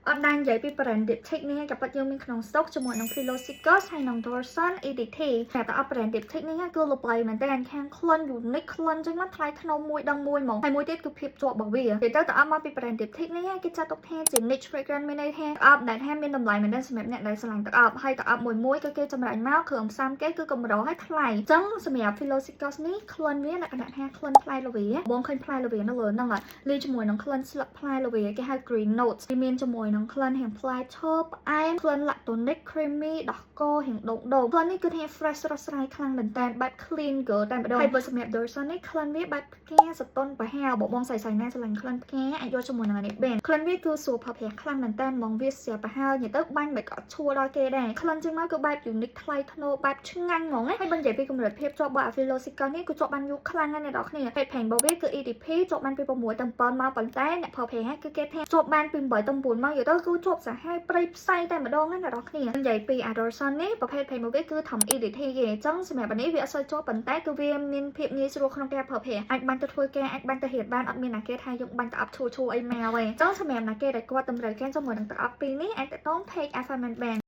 អត់ដែរនិយាយពី branded tech នេះក៏ប៉ិតយើងមានក្នុង stock ជាមួយនឹង Philosicos ហើយនឹង Dorson EDT តែតែអត់ branded tech នេះគឺល្បីមែនតើខាង ក្លិន unique ក្លិនចឹងមកថ្លៃក្នុងមួយដងមួយហ្មងហើយមួយទៀតគឺភាពជាប់របស់វាទៅតែអត់មកពី branded tech នេះគេចាត់ទុកថាជា niche fragrance មានន័យថាអប់ដែលថាមានតម្លៃមែនតើសម្រាប់អ្នកដែលស្រឡាញ់ទឹកអប់ហើយទឹកអប់មួយគឺគេចម្រាញ់មកគ្រឿងផ្សំគេគឺកម្រហើយថ្លៃចឹងសម្រាប់ Philosicos នេះក្លិនវាលក្ខណៈថាក្លិនផ្លែល្វីបងឃើញផ្លែល្វីនៅលើហ្នឹងលាយជាមួយនឹងក្លិនស្លឹកផ្លែល្វីគេហៅ green notes វាមានជាមួយនឹងក្លិនហាងផ្លែឈើផ្អែមក្លិន lactonic creamy ដោះគោហាងដូងក្លិននេះគឺថា fresh ស្រស់ស្រាយខ្លាំងមែនតើបែប clean girl តែម្ដងហើយបើសម្រាប់ Dorson នេះក្លិនវាបែបផ្កាសតុនប្រហាបងស្រីណាស្រឡាញ់ក្លិនផ្កាអាចយកជាមួយនឹងនេះបានក្លិនវាគឺសួរផាប់ខ្លាំងមែនតើហ្មងវាស្រាប់ប្រហើនិយាយទៅបាញ់មិនក៏ឈួរដល់គេដែរក្លិនចឹងមកគឺបែប unique ថ្លៃថ្នូរបែបឆ្ងាញ់ហ្មងហើយបើនិយាយពីកម្រិតភាពជាប់របស់ Philosicos នេះគឺជាប់បានយូរខ្លាំងណាស់អ្នកនរគ្នាហើយផេងរបស់វាគឺ EDP ជាប់បានពី6ទៅ7មកប៉ុន្តែអ្នកផលផេងគឺគេថាជាប់បានពី8ទៅ9មកយទៅគឺជាប់សាហាវព្រៃផ្សៃតែម្ដងណាអ្នកនរគ្នានិយាយពី Dorson នេះប្រភេទផេងរបស់វាគឺធំ EDT ទេអញ្ចឹងសម្រាប់អានេះវាអត់សូវជាប់ប៉ុន្តែគឺវាមានភាពងាយស្រួលក្នុងការផលផេងអាចបាញ់ទៅធ្វើការអាចបាញ់ទៅរៀនបានអត់មានណាគេថាយកបាញ់ទៅអប់ឈួរអីមកទេអញ្ចឹងសម្រាប់ណាគេដែលគាត់តម្រូវការជាមួយនឹងទឹកអប់ពីរនេះអាចតតង Page Alpha Man បាន